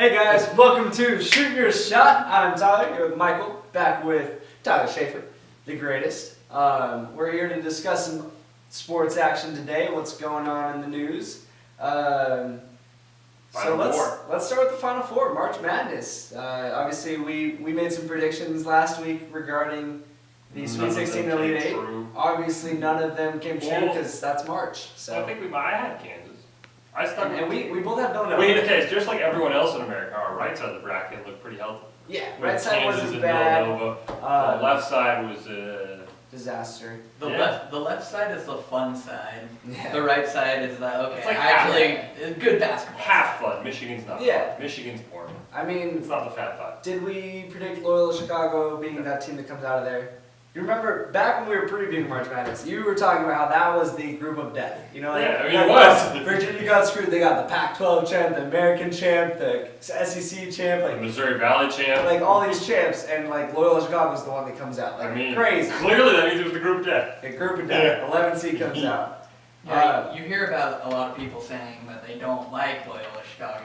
Hey guys, welcome to Shoot Your Shot. I'm Tyler, here with Michael, back with Tyler Schaefer, the greatest. We're here to discuss some sports action today, what's going on in the news. So let's start with the Final Four, March Madness. Obviously, we made some predictions last week regarding the Sweet 16 and Elite 8. Obviously, none of them came true because that's March. So I think I had Kansas. I stuck and we both had Villanova. Wait, okay, just like everyone else in America, our right side of the bracket looked pretty healthy. Yeah, We had right side Kansas wasn't and bad. Villanova. The left side was Disaster. The left side is the fun side. Yeah. The right side is the It's like good basketball. half fun. Michigan's not Yeah. fun. Michigan's boring. I mean, It's not the Fab Five. did we predict Loyola Chicago being that team that comes out of there? You remember back when we were previewing March Madness, you were talking about how that was the group of death. You know, like, Yeah, I mean, it was. Virginia got screwed. They got the Pac-12 champ, the American champ, the SEC champ, The like Missouri Valley champ. all these champs, and like Loyola Chicago is the one that comes out. Like I mean, crazy. Clearly, that means it was the group death. The group of death. 11 seed comes out. Yeah, you hear about a lot of people saying that they don't like Loyola Chicago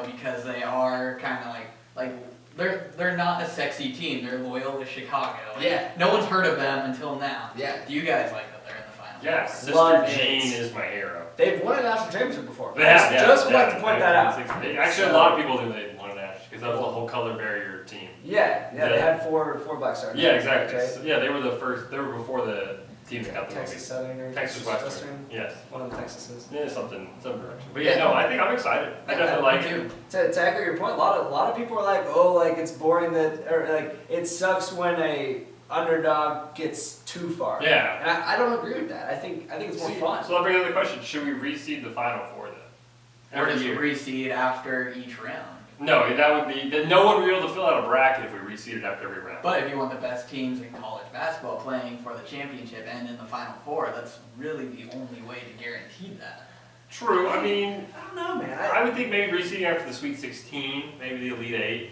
because they are kind of like they're not a sexy team. They're Loyola Chicago. Yeah. No one's heard of them until now. Yeah. Do you guys like that they're in the final? Yeah, Love Sister it. Jean is my hero. They've won a national championship before. They have, Just would like to point that out. Actually, a lot of people do they won an national because that was the whole color barrier team. Yeah, they had four Black Stars. Yeah, exactly. Right? So, yeah, they were the first. They were before the team that got the Texas movie. Southern or Texas Western. Yes. One of the Texases. Yeah, some direction. But Yeah. yeah, no, I think I'm excited. I definitely like it. To echo your point, a lot of people are like, oh, like it's boring that, or like it sucks when a underdog gets too far. Yeah. And I don't agree with that. I think it's more fun. So that brings up the question: should we reseed the Final Four then? Or does it reseed after each round? No, that would be. Then no one would be able to fill out a bracket if we reseeded after every round. But if you want the best teams in college basketball playing for the championship and in the Final Four, that's really the only way to guarantee that. True. I mean, I don't know, man. I would think maybe reseeding after the Sweet 16, maybe the Elite 8.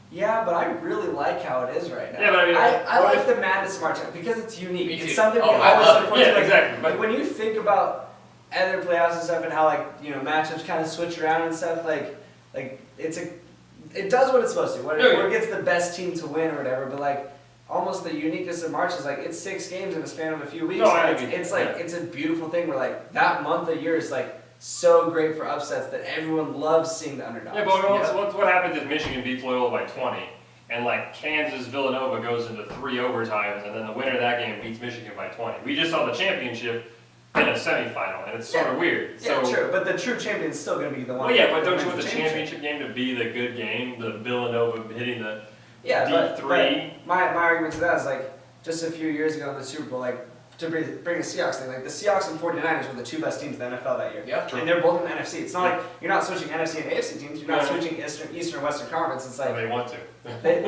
Yeah, but I really like how it is right now. Yeah, but I mean, I like the Madness March because it's unique. Me It's too. something we Oh, I always love look it. forward to. Yeah, Like, exactly. Like when you think about other playoffs and stuff and how matchups kind of switch around and stuff, like it does what it's supposed to. Where it gets the best team to win or whatever, but like almost the uniqueness of March is like it's 6 games in the span of a few weeks. No, I and agree. it's like it's a beautiful thing where like that month of year is like so great for upsets that everyone loves seeing the underdogs. Yeah, but what happens if Michigan beats Loyola by 20, and like Kansas Villanova goes into 3 overtimes, and then the winner of that game beats Michigan by 20? We just saw the championship in a semifinal, and it's sort of weird. Yeah, So, true, but the true champion is still going to be the one. well, yeah, but that don't you wins want the championship game to be the good game? The Villanova hitting the Yeah, deep three. But my argument to that is like just a few years ago in the Super Bowl, like to bring the Seahawks thing, like the Seahawks and 49ers were the 2 best teams in the NFL that year. Yep. And they're both in the NFC. It's not like you're not switching NFC and AFC teams. You're not No. switching Eastern or Western Conference. It's like They want to. they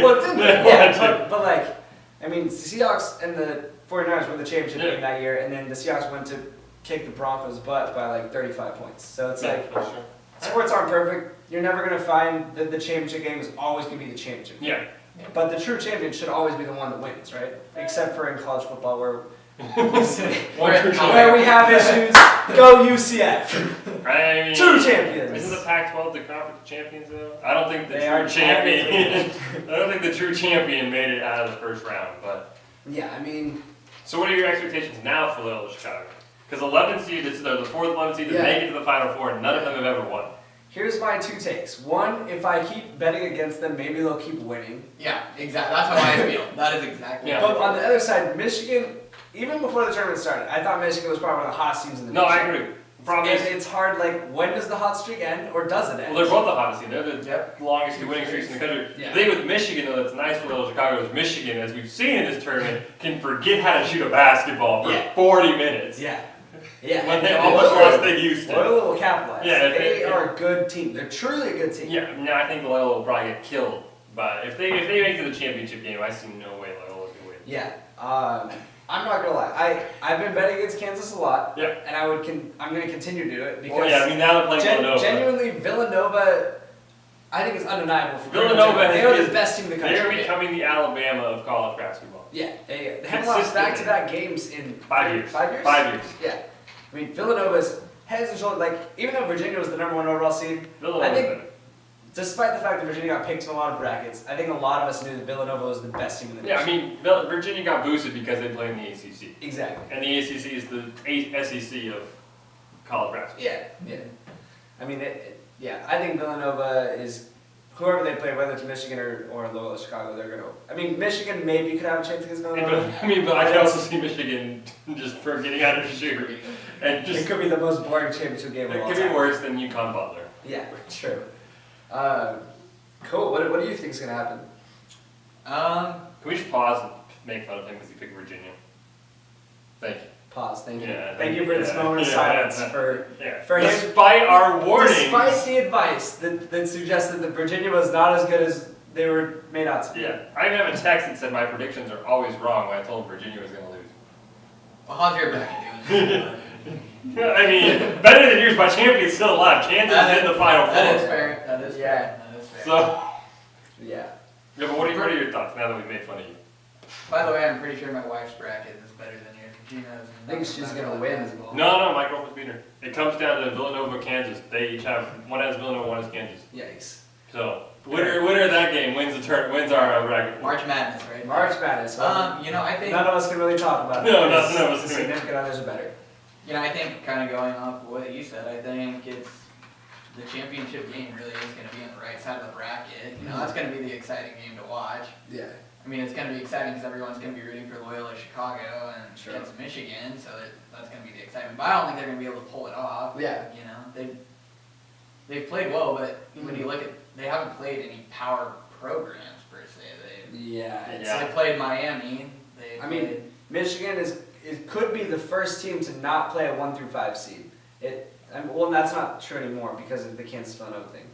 looked into it. They Yeah, want to. but like I mean, the Seahawks and the 49ers won the championship Yeah. game that year, and then the Seahawks went to kick the Broncos' butt by like 35 points. So it's like For sure. sports aren't perfect. You're never gonna find that the championship game is always gonna be the championship game. Yeah. But the true champion should always be the one that wins, right? Except for in college football where where we have issues. Go UCF. I mean, True champions. Isn't the Pac-12 the conference champions though? I don't think the They are true champion. technically. I don't think the true champion made it out of the first round. But Yeah, I mean, so, what are your expectations now for Loyola Chicago? Because 11 seed, this is the 4th 11 seed to Yeah. make it to the Final Four, and none of them have ever won. here's my 2 takes. One, if I keep betting against them, maybe they'll keep winning. Yeah, exactly. That's how I feel. That is exactly. Yeah. But on the other side, Michigan, even before the tournament started, I thought Michigan was probably one of the hottest teams in the No, nation. I agree. The problem And is, it's hard, like, when does the hot streak end, or does it end? well, they're both the hottest team. They're the Yep. longest 2 winning streaks in the country. Yeah. The thing with Michigan, though, that's nice for Loyola Chicago is Michigan, as we've seen in this tournament, can forget how to shoot a basketball for Yeah. 40 minutes. Yeah. Yeah. When they and almost Loyola- lost to Houston. Loyola will capitalize. Yeah, they are a good team. They're truly a good team. Yeah, no, I think Loyola will probably get killed. But if they make it to the championship game, I see no way Loyola can win. Yeah. I'm not gonna lie. I've been betting against Kansas a lot. Yep. And I'm gonna continue to do it because Well, yeah, I mean now they're playing Villanova. genuinely Villanova, I think it's undeniable for Villanova They are is- the best team in the They are country. becoming the Alabama of college basketball. Yeah, they haven't lost back-to-back games in 5 years. 5 years. 5 years. Yeah. I mean, Villanova's heads and shoulders. Like even though Virginia was the #1 overall seed, Villanova's I think better. despite the fact that Virginia got picked in a lot of brackets, I think a lot of us knew that Villanova was the best team in the Yeah, I nation. mean, Virginia got boosted because they play in the ACC. Exactly. And the ACC is the SEC of college basketball. Yeah. I mean, yeah, I think Villanova is, whoever they play, whether it's Michigan or Loyola Chicago, they're going to, I mean, Michigan maybe could have a chance against Villanova. But I can also see Michigan just for getting out of the shoe. And It just, could be the most boring championship game of it all could time. be worse than UConn Butler. Yeah, true. Cool. What do you think is going to happen? Um, Can we just pause and make fun of him because he picked Virginia? Thank you. Pause. Thank you. Yeah, Thank you for this yeah, moment of yeah, silence yeah. for Yeah. For him- Despite our warnings. despite the advice that suggested that Virginia was not as good as they were made out to be. Yeah, I even have a text that said my predictions are always wrong when I told him Virginia was going to lose. well, how's your bracket doing? I mean, better than yours. My champion's still alive. Kansas is in the final four. That is fair. That is Yeah. fair. That is fair. So, Yeah. yeah, but what are your thoughts now that we've made fun of you? By the way, I'm pretty sure my wife's bracket is better than yours. Gina's. I think she's gonna win. No, my girlfriend's beating her. It comes down to Villanova, Kansas. They each have, one has Villanova, one has Kansas. Yikes. So, winner of that game wins our bracket. March Madness, right? March Madness. You know, I think. None of us can really talk about it. No, because none of us the can. significant others are better. You know, I think kind of going off of what you said, I think it's the championship game really is going to be on the right side of the bracket. You know, that's going to be the exciting game to watch. Yeah. I mean, it's going to be exciting because everyone's going to be rooting for Loyola Chicago and Sure. against Michigan, so that's going to be the excitement. But I don't think they're going to be able to pull it off. Yeah. You know, they've played well, but when you look at, they haven't played any power programs per se. Yeah. It's, Yeah. They played Miami. I mean, Michigan it could be the first team to not play a 1 through 5 seed. Well, that's not true anymore because of the Kansas Villanova thing.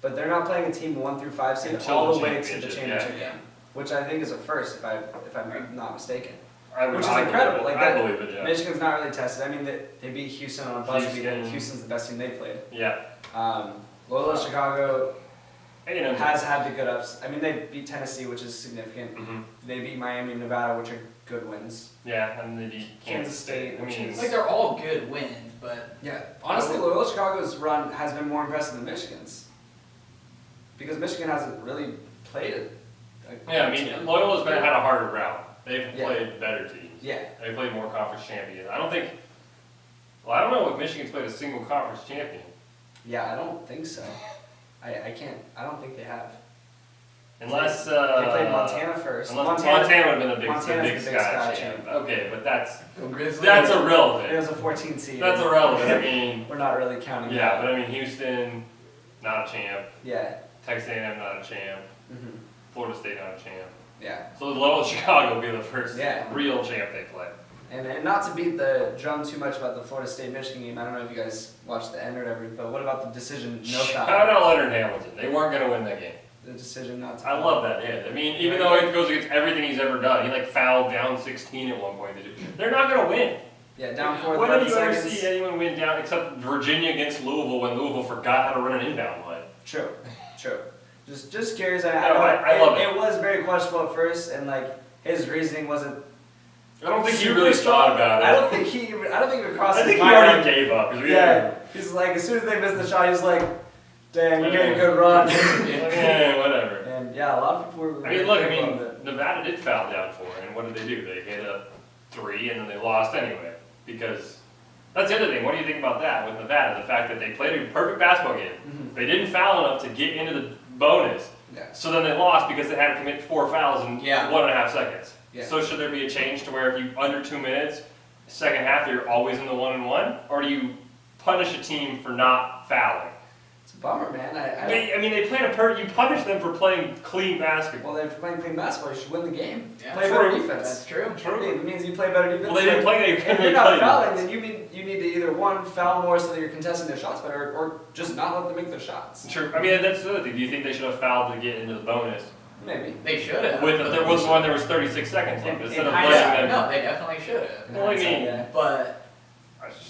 But they're not playing a team 1 through 5 seed Until all the the way to the championship, championship yeah. game, which I think is a first if I'm not mistaken. Which is incredible, like I that- believe it, yeah. Michigan's not really tested. I mean, they beat Houston on a buzzer beater. Houston. Houston's the best team they played. Yeah. Loyola Chicago A&M. has had the good ups. I mean, they beat Tennessee, which is significant. Mhm. They beat Miami and Nevada, which are good wins. Yeah, and they beat Kansas State, which is- like they're all good wins, but Yeah, honestly, Loyola Chicago's run has been more impressive than Michigan's. Because Michigan hasn't really played it. Yeah, I mean, Loyola's had a harder route. They've Yeah. played better teams. Yeah, They played more conference champions. I don't know if Michigan's played a single conference champion. yeah, I don't think so. I don't think they have. Unless, They played Montana first. Unless Montana would have been the Montana's big the Big Sky Sky champ. Okay, but that's Grizzlies. that's It irrelevant. was a 14 seed. That's irrelevant. I mean, We're not really counting yeah, that. but I mean, Houston, not a champ. Yeah. Texas A&M, not a champ. hmm Florida State, not a champ. Yeah. So Loyola Chicago will be the first Yeah. real champ they play. And not to beat the drum too much about the Florida State Michigan game, I don't know if you guys watched the end or whatever, but what about the decision no Shout foul? out Leonard Hamilton. They weren't going to win that game. The decision not to I love that hit. I mean, even though it goes against everything he's ever done, he like fouled down 16 at one point. They're not going to win. Yeah, down 4 When 11 did you ever seconds. see anyone win down except Virginia against Louisville when Louisville forgot how to run an inbound play? True, true. Just curious. I love it. It was very questionable at first, and like his reasoning wasn't. I don't think he super really strong. thought about it. I don't think he even crossed I his think he mind. already gave up. 'cause we Yeah, he's like as soon as they missed the shot, he's like, "Damn, you made a good run." Yeah, whatever. And yeah, a lot of people were. I mean, look, critical of it. Nevada did foul down 4, and what did they do? They hit a 3, and then they lost anyway. Because that's the other thing. What do you think about that with Nevada? The fact that they played a perfect basketball game. Mhm. They didn't foul enough to get into the bonus. Yeah. So then they lost because they had to commit 4 fouls in Yeah. 1.5 seconds. Yeah. So should there be a change to where if you under 2 minutes, second half you're always in the 1-and-1, or do you punish a team for not fouling? It's a bummer, man. I mean, they played you punish them for playing clean basketball. Well, they're playing clean basketball. You should win the game. Yeah. Play True. better defense. That's true. True. It means you play better defense. Well, they didn't play. They If couldn't you're really not play fouling, defense. then you need to either one, foul more so that you're contesting their shots better, or just not let them make their shots. True. I mean, that's the other thing. Do you think they should have fouled to get into the bonus? Maybe. They should have. With there was one there was 36 seconds left instead of letting hindsight, them. No, they definitely should have. Well, I mean, Yeah. But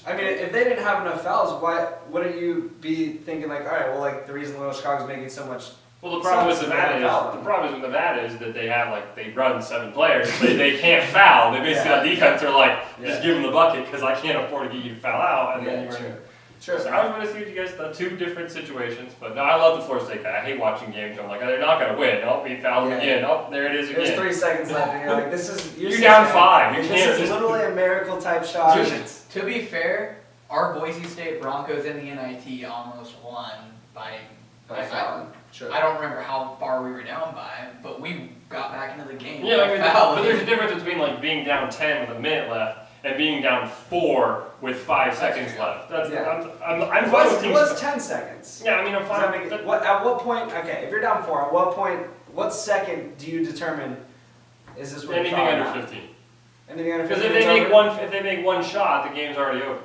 I mean, if they didn't have enough fouls, why wouldn't you be thinking like, all right, well, like the reason Loyola Chicago's making so much. well, the problem with Sounds Nevada like a is foul. the problem with Nevada is that they have like they run 7 players. They can't foul. They basically Yeah. on defense are like just Yeah. give them the bucket because I can't afford to get you to foul out, and then Yeah, you're true. Sure. So I was going to see what you guys thought. Two different situations, but no, I love the Florida State guy. I hate watching games. I'm like, they're not going to win. Oh, we fouled Yeah. again. Oh, there it is There's again. 3 seconds left, and you're like, this is... You're down 5. You This can't is just... literally a miracle type shot. To be fair, our Boise State Broncos in the NIT almost won by Sure. I don't remember how far we were down by, but we got back into the game. Yeah, I mean, Foul. but there's a difference between like being down 10 with a minute left and being down 4 with 5 seconds left. That's Yeah. I'm It fine was, with it teams. was 10 seconds. Yeah, I mean, I'm Does fine. that make it, at what point, okay, if you're down 4, at what point, what second do you determine, is this what Anything under 15. Anything under Because 15 if they is make over? if they make one shot, the game's already over.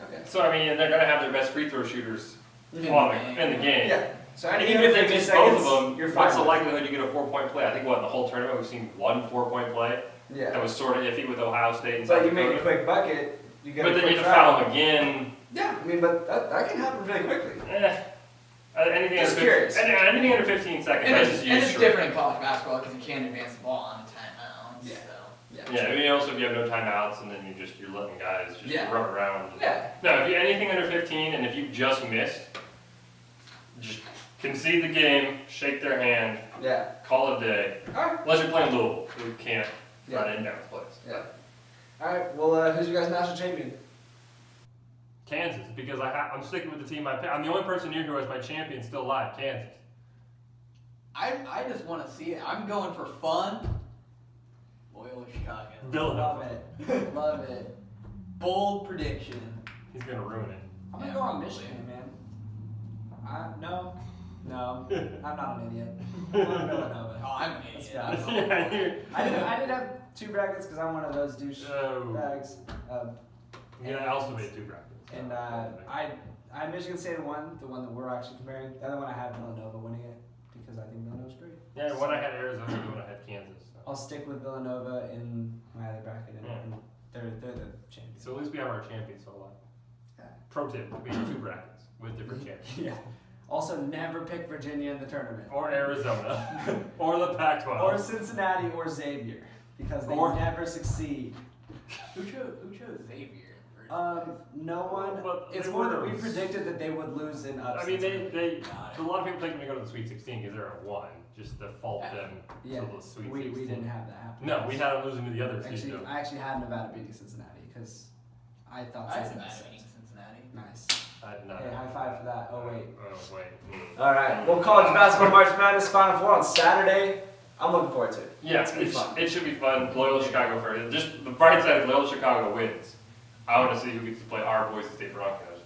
Okay. So I mean, they're gonna have their best free throw shooters in the game. Yeah. So And anything even if under they 15 miss seconds, both of them, you're fine. what's the with. likelihood you get a 4-point play? I think what in the whole tournament we've seen 1 4-point play Yeah. that was sort of iffy with Ohio State and So South you make a Dakota. quick bucket, you get But a then quick you have to foul them again. Yeah, I mean, but that can happen really quickly. Anything Just under curious. anything under 15 seconds, And I it's, just and use it's short. different in college basketball because you can't advance the ball on timeouts. Yeah. So. Yeah, I mean, also if you have no timeouts and then you're letting guys just Yeah. run around. Yeah. No, if you anything under 15 and if you just missed, just concede the game, shake their hand, Yeah. call it a day. Alright. Unless you're playing Louisville, who can't Yeah. run inbound plays. Yeah. Alright, well, who's your guys' national champion? Kansas, because I'm sticking with the team I picked. I'm the only person here who has my champion still alive, Kansas. I just want to see it. I'm going for fun. Loyola Chicago. Villanova. it. Love it. Bold prediction. He's gonna ruin it. I'm gonna Yeah, go on probably. Michigan, man. No, I'm not an idiot. I'm on Villanova. Oh, I'm an Let's idiot. go. Yeah, you're- I did have 2 brackets because I'm one of those douche Oh. bags. Yeah, I also made 2 brackets. And I had Michigan State in one, the one that we're actually comparing. The other one I have Villanova winning it because I think Villanova's great. Yeah, when I had Arizona, the one I had Kansas. So. I'll stick with Villanova in my other bracket, and, Yeah. and they're the champions. So at least we have our champions still alive. Yeah. Pro tip, we have 2 brackets with different champions. Yeah. Also, never pick Virginia in the tournament. Or Arizona. Or the Pac-12. Or Cincinnati or Xavier because they Or- never succeed. Who chose Xavier? No one. But It's they more that were- we predicted that they would lose in upsets. I mean, a Got lot of people think they go to the Sweet 16 because they're at 1. Just default them Yeah, to the Sweet we 16. didn't have that happen. No, we had them losing to the other seed. Actually, though. I actually had Nevada beating Cincinnati because I thought I had Cincinnati. Nevada beating Cincinnati. Nice. I did not. Hey, high five for that. Oh wait. Oh, wait. All right. Well, college basketball March Madness Final Four on Saturday. I'm looking forward to it. Yeah, It's gonna be fun. it should be fun. Loyola Chicago first. Just the bright side is Loyola Chicago wins. I want to see who gets to play our Boise State Broncos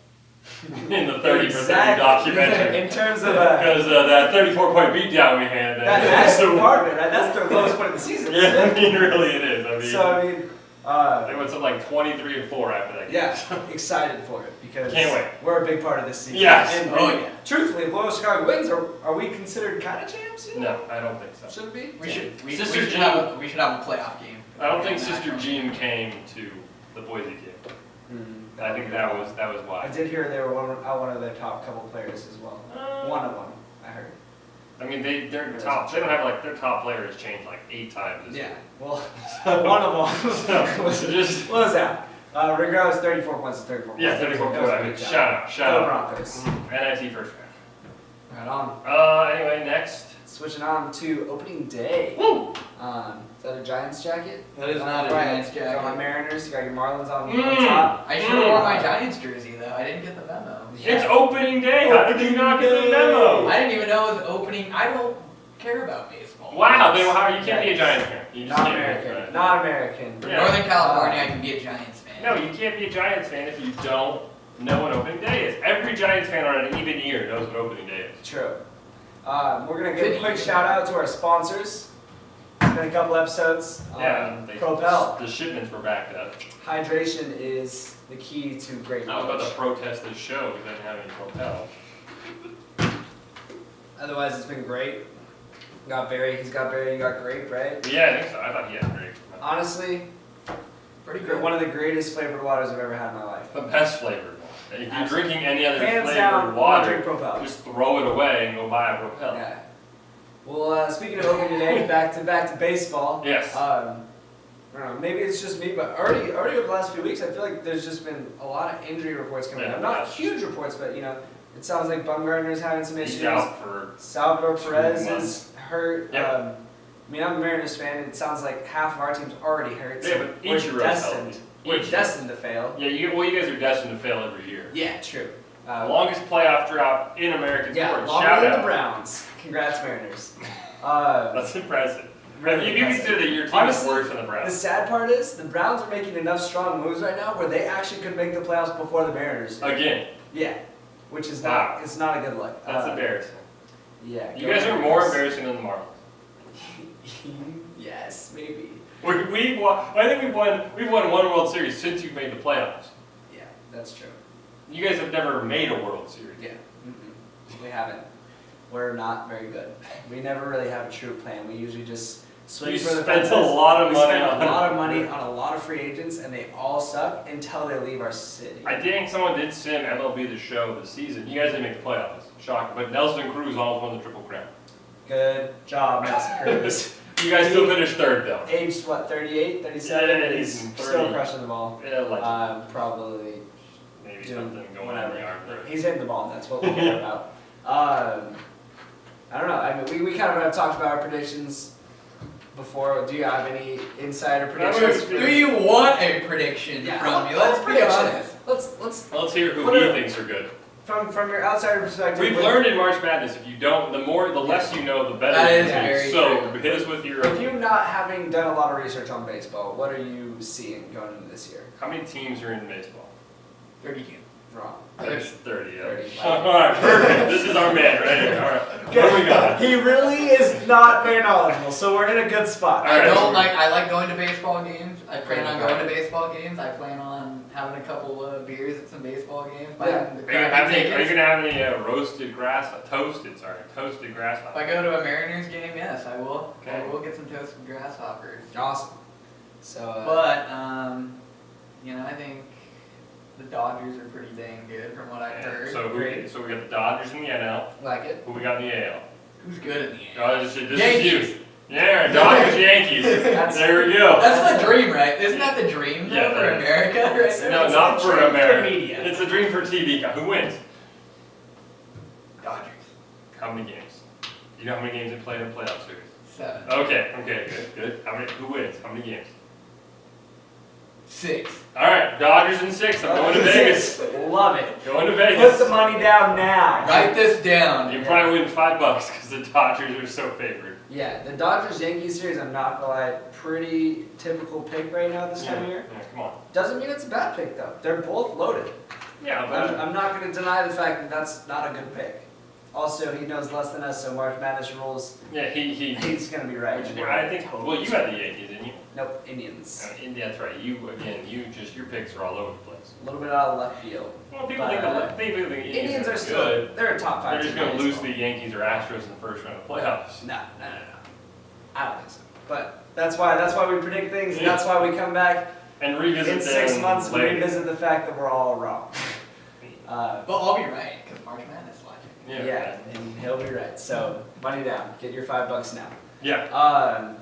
in the 30 for 30 documentary. In terms of Because that 34-point beatdown we had. that's the part of it, right? That's their lowest point of the season. Yeah, I mean, really it is. I mean, So I mean, they went something like 23-4 after that game. yeah, excited for it because Can't wait. we're a big part of this season. Yes. And, Oh, and yeah. Truthfully, if Loyola Chicago wins, are we considered kind of champs? Yet? No, I don't think so. Should it be? We should Sister Jean- have a playoff game. I don't think Sister National. Jean came to the Boise game. Mm, I think that was I why. did hear they were one of their top couple players as well. One of them, I heard. I mean, they're top. They don't have like their top players changed like 8 times. This Yeah. year. Well, one of them was Just what was that? Regardless, 34 points is 34 points. yeah, 34 That points. was a I mean, big job. shout Go out. Broncos. NIT first Right on. round. Anyway, next. Switching on to opening day. Woo! Is that a Giants jacket? That is not a Right. Giants You got my jacket. Mariners. You got your Marlins on Mm. top. I should have worn my Giants jersey though. I didn't get the memo. It's opening day. How did you not get the Opening memo? I didn't even know it was opening. I don't care about baseball. Wow, then how you can't be a Giants fan? You just Not can't be, American. right? Not American. For Yeah. Northern California, I can be a Giants fan. No, you can't be a Giants fan if you don't know what opening day is. Every Giants fan on an even year knows what opening day is. True. We're gonna give a quick shout out to our sponsors. It's been a couple episodes. Propel. The shipments were backed up. Hydration is the key to great I was about knowledge. to protest this show because I didn't have any Propel. Otherwise, it's been great. Got berry. He's got berry. You got grape, right? Yeah, I think so. I thought he had great. Honestly, Pretty good. one of the greatest flavored waters I've ever had in my life. The best flavored one. If you're Absolutely. drinking any other Hands flavored down, water, drink Propel. just throw it away and go buy a Propel. Yeah. Well, speaking of opening today, back to baseball. Yes. I don't know, maybe it's just me, but already over the last few weeks, I feel like there's just been a lot of injury reports coming Yeah. out. Not huge reports, but you know, it sounds like Bumgarner's having some He's issues. out for Salvador 2 Perez months. is hurt. Yep. I mean, I'm a Mariners fan, and it sounds like half of our team's already hurt. Yeah, So but we're Ichiro's destined. healthy. We're Ichiro. destined to fail. Yeah, you guys are destined to fail every year. Yeah, true. Longest playoff drought in American Yeah, sports. longer Shout than the out. Browns. Congrats, Mariners. That's impressive. really If you impressive. consider that your team Honestly, is worse than the The Browns. sad part is the Browns are making enough strong moves right now where they actually could make the playoffs before the Mariners. do. Again, Yeah, which is Wow. not it's not a good look. that's embarrassing. Yeah. You go guys are more Mariners. embarrassing than the Marlins. Yes, maybe. We won. I think we've won 1 World Series since you've made the playoffs. Yeah, that's true. You guys have never made a World Series. Yeah. Mm-mm. We haven't. We're not very good. We never really have a true plan. We usually just swing You for the spent fences. a lot of We money spend on a lot of money on a lot of free agents, and they all suck until they leave our city. I think someone did sim MLB The Show this season. You guys didn't make the playoffs. Shocking. But Nelson Cruz almost won the Triple Crown. Good job, Nelson Cruz. You guys still finished third though. Aged what, 38, 37? Yeah, and he's he's 30. still crushing the ball. Yeah, legend. Probably Maybe doing something going whatever. on in the arm there. He's hitting the ball, and that's what we care about. I don't know. I mean, we kind of have talked about our predictions before. Do you have any insider predictions? Do you want a prediction Yeah, from me? let's Let's be prediction. honest. Let's Let's hear who Put he it- thinks are good. from your outsider perspective. We've what- learned in March Madness, if you don't, the less you know, the better. That you is do. very So true. hit us with your. With you not having done a lot of research on baseball, what are you seeing going into this year? How many teams are in baseball? 32. Wrong. There's 30. Yeah. 30. All right, perfect. This is our man right here. All right. What do we got? He really is not very knowledgeable, so we're in a good spot. All right. I like going to baseball games. I plan on going to baseball games. I plan on having a couple of beers at some baseball games. Buying Yeah. the Are you crappy tickets. gonna have any toasted toasted If grasshopper? I go to a Mariners game, yes, I will. Okay. I will get some toasted grasshoppers. Awesome. So, But I think the Dodgers are pretty dang good from what I've Yeah, heard. So we got the Dodgers in the NL. like it. Who we got in the AL? Who's good in the end? This is Yankees. you. Yeah, Dodgers Yankees. There we go. That's the dream, right? Isn't that the dream though, Yeah, for right. America? Right there? No, It's not the for dream for America. media. It's a dream for TV. Who wins? Dodgers. How many games? You know how many games they play in a playoff series? 7. Okay, good. Who wins? How many games? 6. All right, Dodgers in 6. I'm going to Vegas. Love it. Going to Put Vegas. the money down now. Write this down. You probably win $5 because the Dodgers are so favored. Yeah, the Dodgers-Yankees series, I'm not gonna lie, pretty typical pick right now this time of year. Yeah, come on. Doesn't mean it's a bad pick though. They're both loaded. Yeah, but I'm not gonna deny the fact that that's not a good pick. Also, he knows less than us, so March Madness rules. yeah, he. He's gonna be right. I think. Well, you had the Yankees, didn't you? Nope, Indians. That's right. You your picks are all over the place. A little bit out of left field. Well, people But, think the Indians are still good. they're a top They're five just team. going in to lose to baseball. the Yankees or Astros in the first round of playoffs. No. I don't think so. But that's why we predict things, and Yeah. that's why we come back And revisit in 6 them months and later. revisit the fact that we're all wrong. But I'll be right, because March Madness is watching. Yeah, and he'll be right. So money down. Get your $5 now. Yeah.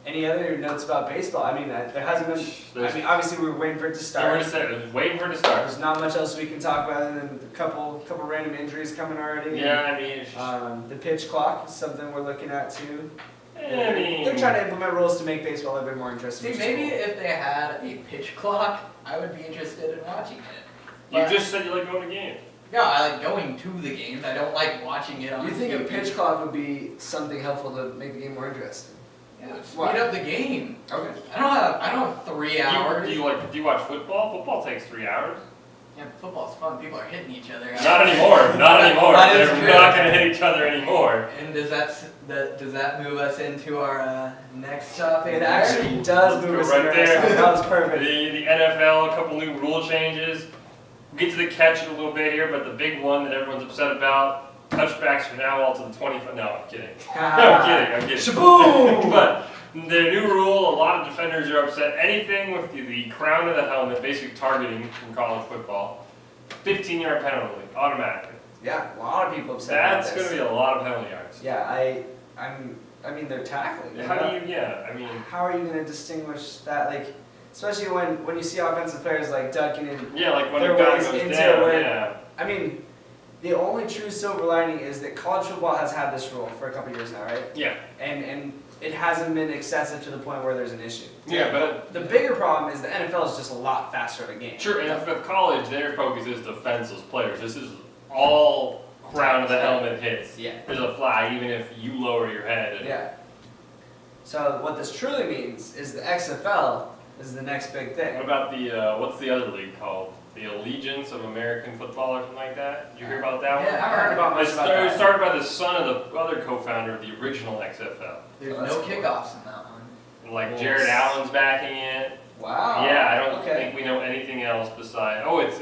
Any other notes about baseball? I mean, there hasn't been. There's- I mean, obviously we were waiting for it to So we're start. just waiting for it to start. There's not much else we can talk about other than a couple random injuries coming already. Yeah, I mean, it's just, The pitch clock is something we're looking at too. I mean, They're trying to implement rules to make baseball a little bit more interesting. See, which is maybe cool. if they had a pitch clock, I would be interested in watching it. you But- just said you like going to games. No, I like going to the games. I don't like watching it on You think a TV. pitch clock would be something helpful to make the game more interesting? Yeah, speed Why? up the game. Okay. I don't have 3 hours. Do you watch football? Football takes 3 hours. Yeah, football's fun. People are hitting each other. Not anymore. Not anymore. That is They're true. not going to hit each other anymore. And does that move us into our next topic? It actually does move us Right in the next there. one. That was perfect. The NFL, a couple new rule changes. We'll get to the catch in a little bit here, but the big one that everyone's upset about, touchbacks from now all to the 25. No, I'm kidding. I'm kidding. Shaboom! But the new rule, a lot of defenders are upset. Anything with the crown of the helmet, basically targeting in college football, 15-yard penalty automatically. Yeah, a lot of people upset That's about going this. to be a lot of penalty yards. Yeah, I'm I mean, they're tackling. How do you? Yeah, I mean. How are you going to distinguish that? Like, especially when you see offensive players like ducking and Yeah, like when their a guy ways goes into down. where- Yeah. I mean, the only true silver lining is that college football has had this rule for a couple years now, right? Yeah. And it hasn't been excessive to the point where there's an issue. Yeah, but The bigger problem is the NFL is just a lot faster of a game. sure. And with college, their focus is defenseless players. This is all crown of the helmet hits. Yeah. There's a flag even if you lower your head. And Yeah. So what this truly means is the XFL is the next big thing. What about the what's the other league called? The Allegiance of American Football or something like that? Did you hear about that one? Yeah, I haven't heard about much about It was that. started by the son of the other co-founder of the original XFL. There's Oh, that's no cool. kickoffs in that one. And like Nice. Jared Allen's backing it. Wow. Yeah, I don't Okay. think we know anything else besides. Oh, it's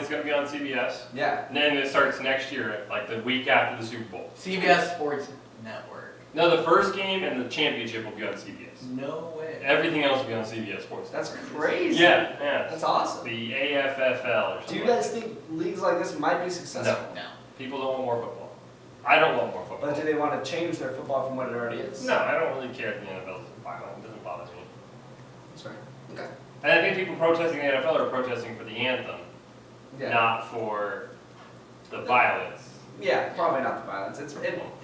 gonna be on CBS. Yeah. And then it starts next year, like the week after the Super Bowl. CBS Sports Network. No, the first game and the championship will be on CBS. No way. Everything else will be on CBS Sports. That's crazy. Yeah, yeah. That's awesome. The AFFL or Do something. you guys think leagues like this might be successful? No. People don't want more football. I don't want more football. But do they want to change their football from what it already is? No, I don't really care if the NFL is violent. It doesn't bother me. That's right. Okay. And I think people protesting the NFL are protesting for the anthem, Yeah. not for the violence. Yeah, probably not the violence.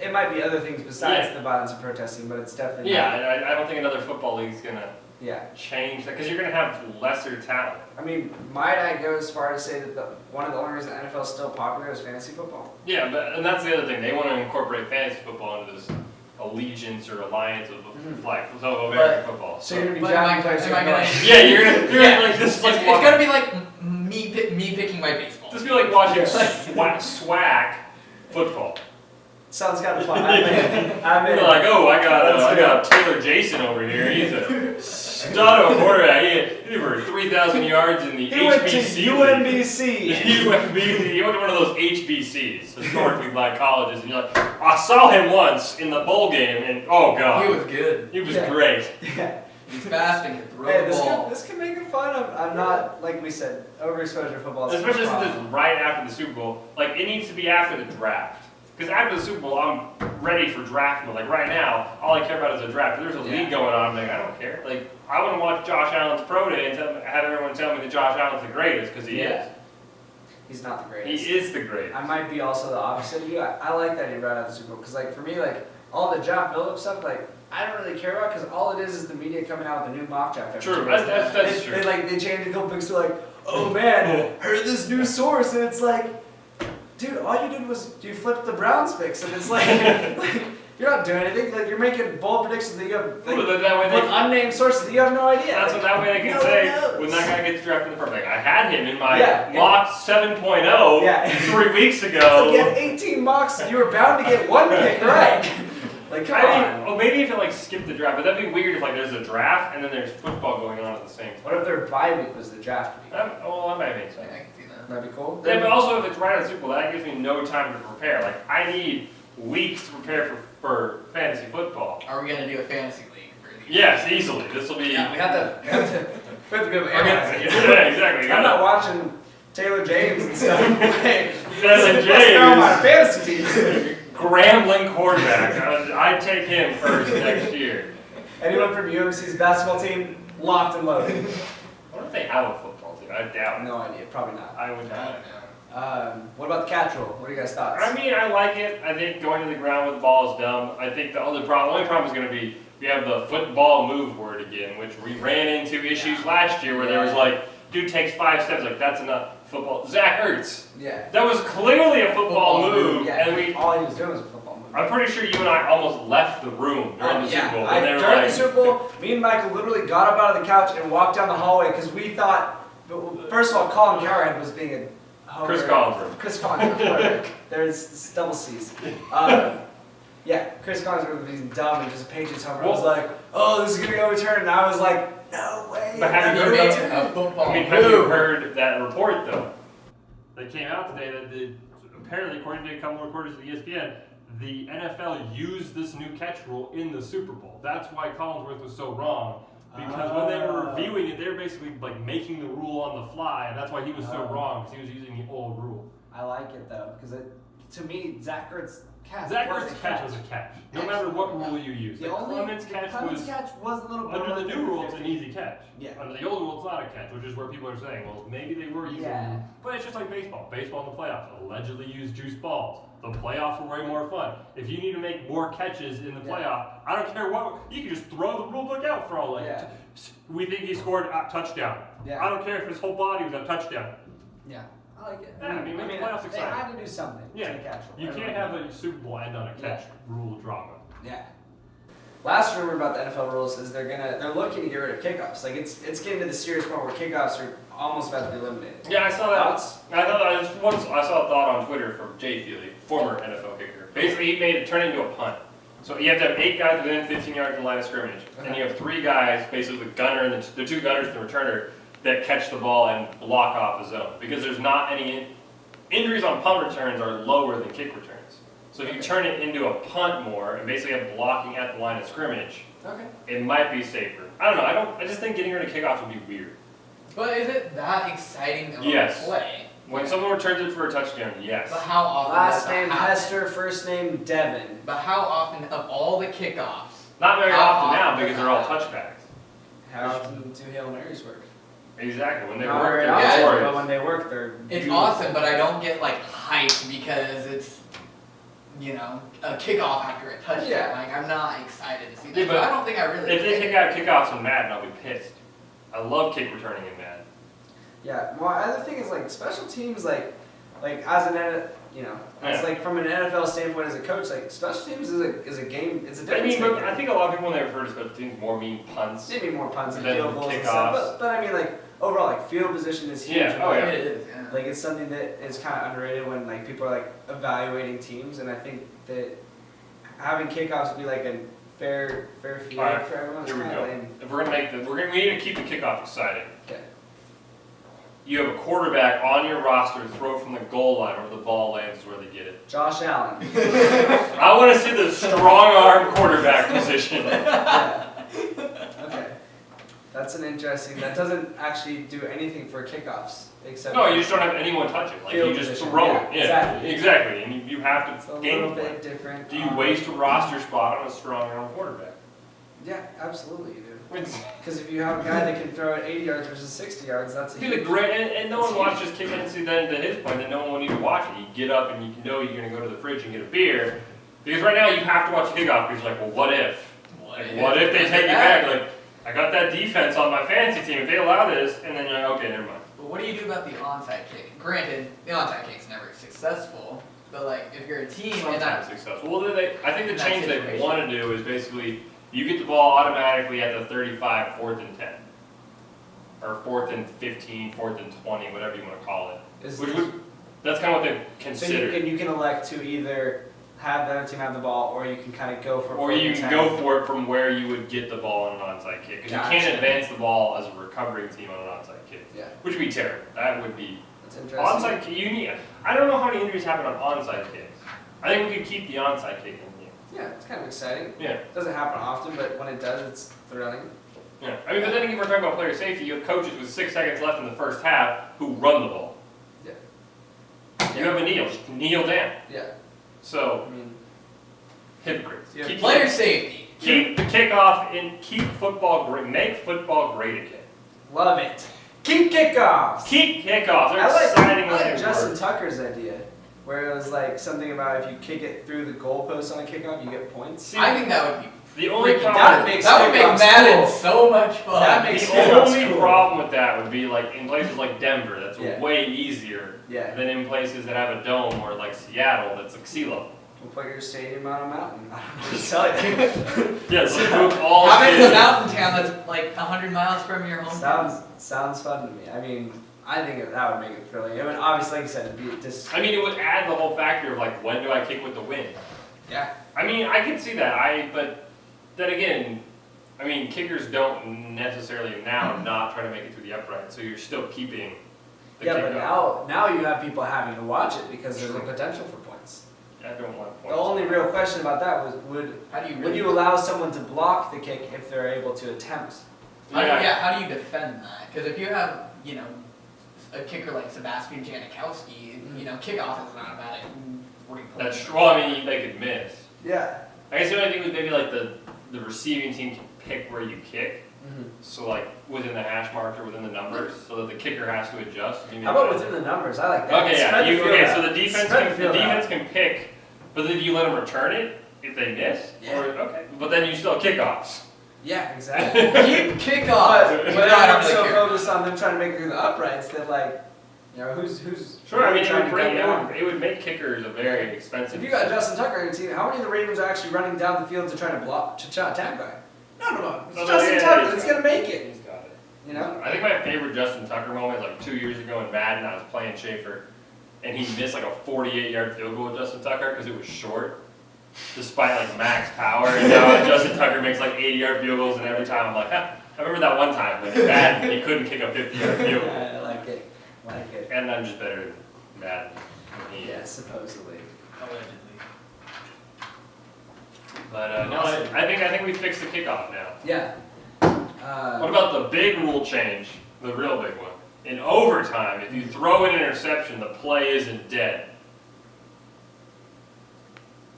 It might be other things besides Yeah. the violence of protesting, but it's definitely Yeah, not. and I don't think another football league's gonna Yeah. change that because you're gonna have lesser talent. I mean, might I go as far as say that one of the only reasons the NFL is still popular is fantasy football? Yeah, and that's the other thing. They want to incorporate fantasy football into this allegiance or alliance of Mhm. like of American football. So you're gonna be But drafting am I players gonna- who are Yeah, you're gonna Yeah. like this is like It's gonna be like me picking my baseball. This be like watching Yeah. swag football. Sounds kind of fun. I'm in. You're like, oh, I Let's got Taylor Jason over here. He's a stud of a quarterback. He for 3,000 yards in the He went to HBC. league. UMBC. He went to one of those HBCs, historically black colleges, and you're like, I saw him once in the bowl game, and oh god, He was good. he was Yeah. great. Yeah. He's fast and could throw Hey, the ball. this can make it fun. I'm not, like we said, overexposure to football is Especially a since problem. it's right after the Super Bowl. Like, it needs to be after the draft. Because after the Super Bowl, I'm ready for draft mode. Like, right now, all I care about is the draft. If there's a Yeah. league going on, I'm like, I don't care. Like, I want to watch Josh Allen's pro day and have everyone tell me that Josh Allen's the greatest, because he Yeah. He's not the is. greatest. He is the greatest. I might be also the opposite of you. I like that he ran out of the Super Bowl because, like, for me, like all the draft build-up stuff, like I don't really care about because all it is the media coming out with a new mock draft. every True, 2 days. that's true. They change a couple picks to like, oh man, heard this new source, and it's like, dude, all you did was you flipped the Browns picks, and it's like, like you're not doing anything. Like you're making bold predictions that you have like, Well, that way they from unnamed sources that you have no idea. That's what that way they can No say one knows. when that guy gets drafted in the first. Like, I had him in my Yeah. mock 7.0 Yeah. 3 weeks It's like you had ago. 18 mocks, you were bound to get one pick right. Like come I on. mean, oh, maybe if it like skipped the draft, but that'd be weird if like there's a draft and then there's football going on at the same time. What if their bye week was the draft week? That might make I sense. can see that. That'd be cool. Yeah, but also if it's right on Super Bowl, that gives me no time to prepare. Like I need weeks to prepare for fantasy football. Are we gonna do a fantasy league for these? Yes, easily. This will be. Yeah, we have to be able to Yeah, analyze it. exactly. I'm not watching Taylor James and stuff. Hey, Taylor let's throw him on a James, fantasy team. Grambling quarterback. I'd take him first next year. Anyone from UMC's basketball team, locked and loaded. I wonder if they have a football team. I doubt it. No idea, probably not. I would I not. don't know. What about the catch rule? What are you guys' thoughts? I mean, I like it. I think going to the ground with the ball is dumb. I think the only problem is going to be we have the football move word again, which we ran into issues last year where there was like, dude takes 5 steps, like that's enough football. Zach Ertz. Yeah. That was clearly a football move, Yeah. and we. all he was doing was a football move. I'm pretty sure you and I almost left the room during the Super Bowl. I, And they were during like, the Super Bowl, me and Michael literally got up out of the couch and walked down the hallway because we thought, first of all, Colin Cowherd was being a homer. Chris Collinsworth. Chris Collinsworth. There's double C's. Yeah, Chris Collinsworth was being dumb and just a Patriots homer. I was like, oh, this is gonna be overturned, and I was like, no way. But have you He heard makes about- a football I mean, have you move. heard that report though? That came out today that apparently, according to a couple reporters at ESPN, the NFL used this new catch rule in the Super Bowl. That's why Collinsworth was so wrong. Because when they were reviewing it, they were basically like making the rule on the fly, and that's why he was so Oh. wrong, because he was using the old rule. I like it though, because to me, Zach Ertz Zach was Ertz's a catch was a catch, no matter what rule you use. The Clemens catch was, was a little under the new rule, it's an easy catch. Yeah. Under the old rule, it's not a catch, which is where people are saying, well, maybe they were using Yeah. But it's just like baseball. Baseball in the playoffs allegedly use juice balls. The playoffs were way more fun. If you need to make more catches in the playoff, I don't care what, you can just throw the rule book out for all Yeah. We think he scored a touchdown. Yeah. I don't care if his whole body was a touchdoal. Yeah. I like it. Yeah, I mean, make the playoffs they exciting. had to do something Yeah. to catch one. You can't have a Super Bowl end on a catch rule drama. Yeah. Last rumor about the NFL rules is they're looking to get rid of kickoffs. Like it's getting to the serious point where kickoffs are almost about to be eliminated. Yeah, I saw that. Thoughts? I saw a thought on Twitter from Jay Feely, former NFL kicker. Basically, he made it turn into a punt. So you have to have 8 guys within 15 yards of the line of scrimmage, and you have 3 guys, basically the gunner and the 2 gunners and the returner, that catch the ball and block off the zone. Because there's not any injuries on punt returns are lower than kick returns. So if you turn it into a punt more and basically have blocking at the line of scrimmage, Okay. it might be safer. I don't know. I just think getting rid of kickoffs would be weird. But is it that exciting of Yes. a play? When someone returns it for a touchdown, yes. But how often Last does that name happen? Hester, first name Devin. But how often of all the kickoffs? Not very How often now often because does they're all that touchbacks. How often do Hail Marys work? Exactly. When they Not work, very they're often, glorious. but when they work, they're It's beautiful. awesome, but I don't get like hyped because it's, you know, a kickoff after a touchdown. Yeah. Like I'm not excited to see that. Yeah, but I don't think I really. If they think- kick out kickoffs in Madden, I'll be pissed. I love kick returning in Madden. Yeah. Well, other thing is like special teams, like as an you know, as Yeah. like from an NFL standpoint as a coach, like special teams is a game. It's a I difference mean, but maker. I think a lot of people when they refer to special teams more mean punts. Maybe more punts and Then field goals and kickoffs. stuff. But I mean, like overall, like field position is huge. Yeah, and, oh, like, yeah. It is. Yeah. Like it's something that is kind of underrated when like people are like evaluating teams, and I think that having kickoffs be like a fair field All right, for everyone is Here we kind of go. lame. If we're gonna make we need to keep the kickoff exciting. Okay. You have a quarterback on your roster, throw from the goal line, where the ball lands is where they get it. Josh Allen. I want to see the strong arm quarterback position. Yeah. Okay. That's an interesting. That doesn't actually do anything for kickoffs except. No, you just don't have anyone touch it. Like Field you just position, throw yeah, it. Yeah, exactly. exactly. And you have It's a to little game plan. bit different. Do you waste a roster spot on a strong arm quarterback? Yeah, absolutely you do. It's Because if you have a guy that can throw it 80 yards versus 60 yards, that's a be the huge. great, and no It's one watches kick and see then to his point that no one will need to watch it. You get up and you know you're gonna go to the fridge and get a beer. Because right now you have to watch the kickoff because you're like, well, what if? What if they take it back? Like, I got that defense on my fantasy team. If they allow this, and then you're like, okay, never mind. But what do you do about the onside kick? Granted, the onside kick's never successful, but like if you're a team and Sometimes successful. Well, I think the in that change they situation. want to do is basically you get the ball automatically at the 35, 4th and 10. Or 4th and 15, 4th and 20, whatever you want to call it. Is- That's kind of what they So consider. you can elect to either have the other team have the ball, or you can kind of go for. Or you can go for it from where you would get the ball on an onside kick. Because you Gotcha. can't advance the ball as a recovering team on an onside kick. Yeah, Which would be terrible. That would be that's interesting. onside kick. I don't know how many injuries happen on onside kicks. I think we could keep the onside kick in here. Yeah, it's kind of exciting. Yeah. Doesn't happen often, but when it does, it's thrilling. Yeah. I mean, but then again, we're talking about player safety. You have coaches with 6 seconds left in the first half who run the ball. Yeah. You have a kneel. Just kneel down. Yeah, So, I mean, hypocrites. Yeah. player safety. Keep the kickoff in. Keep football great. Make football great again. love it. Keep kickoffs. Keep kickoffs. They're I exciting when like they Justin work. Tucker's idea, where it was like something about if you kick it through the goalpost on a kickoff, you get points. See, I think that would be the only freaking problem. that makes that would make kickoffs Madden cool. so much fun. That makes The kickoffs only cool. problem with that would be like in places like Denver, that's Yeah. way easier Yeah, than in places that have a dome or like Seattle, that's like sea level. we'll put your stadium on a mountain. Just tell you. Yes, let's move all How about kids. a mountain town that's like 100 miles from your hometown? Sounds fun to me. I mean, I think that would make it thrilling. I mean, obviously, like I said, it'd be just I mean, it would add the whole factor of like, when do I kick with the wind? yeah. I mean, I can see that. But then again, I mean, kickers don't necessarily now not try to make it through the upright, so you're still keeping the Yeah, kick but up. now you have people having to watch it because there's a True. potential for points. I don't want The points. only real question about that was How do you would really you allow someone to block the kick if they're able to attempt? how do you defend that? Because if you have, a kicker like Sebastian Janikowski, kickoff is an automatic 3 points. That's true. Well, I mean, they could miss. Yeah. I guess the only thing was maybe like the receiving team can pick where you kick. So like within the hash marks or within the numbers, so that the kicker has to adjust. How about within the numbers? I like that. Okay, yeah. Spread the field out. So the defense can pick, but then you let them return it if they miss. Yeah. Or, okay. But then you still have kickoffs. Yeah, exactly. Keep kickoff. But I'm so focused on them trying to make it through the uprights that like, you know, who's Sure. I mean, trying to gun down? it would make kickers a very expensive. If you got Justin Tucker on your team, how many of the Ravens are actually running down the field to try to block to try to tag guy? No. It's Justin Tucker. It's gonna make it. He's got it. You know. I think my favorite Justin Tucker moment is like 2 years ago in Madden. I was playing Schaefer, and he missed like a 48-yard field goal with Justin Tucker because it was short, despite like max power. And now Justin Tucker makes like 80-yard field goals, and every time I'm like, I remember that one time when in Madden he couldn't kick a 50-yard field goal. I like it. Like it. And I'm just better than Madden. than he is. Yeah, supposedly. Allegedly. But no, I think we fixed the kickoff now. Yeah. What about the big rule change? The real big one. In overtime, if you throw an interception, the play isn't dead.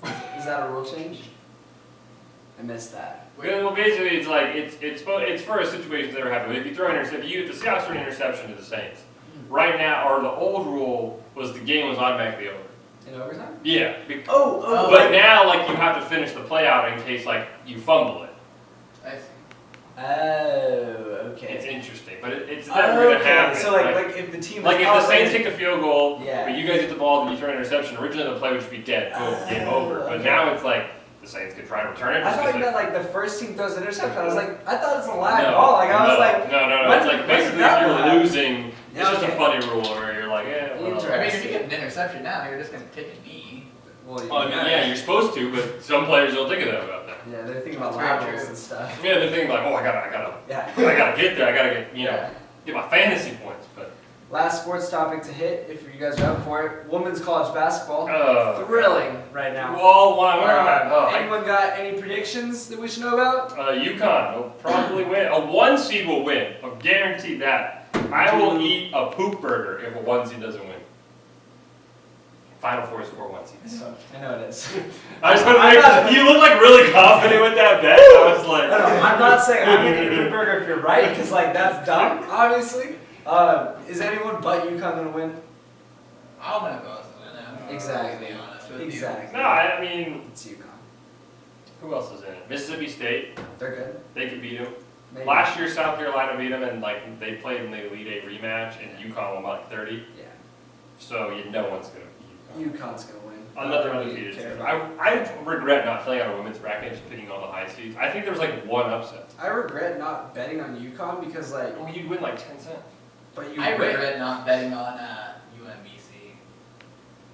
Is that a rule change? I missed that. Well, basically, it's like it's for a situation that ever happened. If you throw an interception, if the Seahawks throw an interception to the Saints, right now, or the old rule was the game was automatically over. In overtime? Yeah. Oh. But now, like, you have to finish the play out in case, like, you fumble it. I see. Oh, okay. It's interesting, but it's never gonna happen. So like if the team like is if the Saints kick a field goal, Yeah. but you guys get the ball and you throw an interception, originally the play would just be dead. Boom, game over. But okay. now it's like the Saints could try to return it. I just thought 'cause you they- meant like the first team throws an interception. I was like, I thought it's a live No, ball. Like I was like, no. when- It's like when basically did that if happen? you're losing, it's just a Okay. funny rule where you're like, I mean, Interesting. if you get an interception now, you're just gonna take a knee. well, I mean, yeah, you're supposed to, but some players don't think of that about that. yeah, they're thinking about That's very laterals true. and stuff. Yeah, they're thinking like, oh, I gotta Yeah. get there. I gotta get, Yeah. get my fantasy points. But Last sports topic to hit, if you guys are up for it, women's college basketball. Thrilling right now. Well, I Anyone got any predictions that we should know about? UConn will probably win. A 1 seed will win. I'll guarantee that. I will eat a poop burger if a 1 seed doesn't win. Final Four is 4 1 seeds. I know it is. I just want to make. You look like really confident with that bet. I was like. No, I'm not saying I'm gonna eat a burger if you're right, because like that's dumb, obviously. Is anyone but UConn gonna win? I'm gonna go with it. Exactly. To be honest with you. Exactly. No, I mean, It's UConn. who else is in it? Mississippi State. They're good. They could beat them. Maybe. Last year, South Carolina beat them, and like they played in the Elite Eight rematch, and UConn won by like 30. Yeah. So no one's gonna beat UConn. UConn's gonna win. Another I don't really undefeated care team. about it. I regret not filling out a women's bracket and just picking all the high seeds. I think there was like one upset. I regret not betting on UConn because like, Well, you'd win like 10 cents. but you I win. regret not betting on UMBC.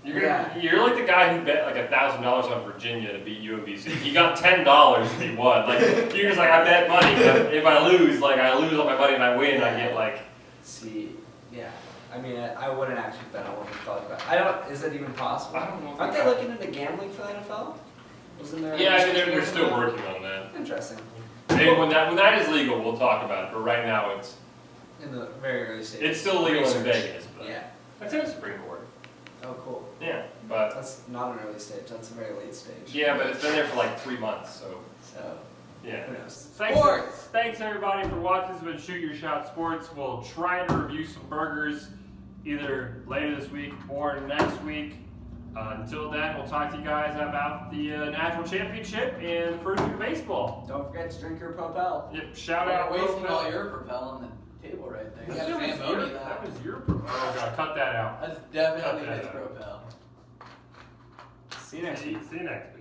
You're like the guy who bet like $1,000 on Virginia to beat UMBC. He got $10 if he won. Like you're just like I bet money. But if I lose, like I lose all my money and I win, I get like. See, yeah. I mean, I wouldn't actually bet on women's college basketball. I don't. Is that even possible? I don't know if Aren't they they have- looking into gambling for the NFL? Wasn't there? Yeah, I mean they're still working on that. Interesting. Maybe when that is legal, we'll talk about it. But right now, In the very early stages. it's still legal in Research. Vegas. But Yeah. it's in the Supreme Court. Oh, cool. Yeah, but That's not an early stage. That's a very late stage. yeah, but it's been there for like 3 months, so So yeah. who knows? Thanks everybody for watching. This has been Shoot Your Shot Sports. We'll try to review some burgers either later this week or next week. Until then, we'll talk to you guys about the National Championship and the first week of baseball. Don't forget to drink your Propel. Yep, shout We're out. wasting all your propel on the table right there. You got Zamboni That that. was your. Oh god, cut that out. That's definitely Cut that his out. propel. See you next week. See you next week.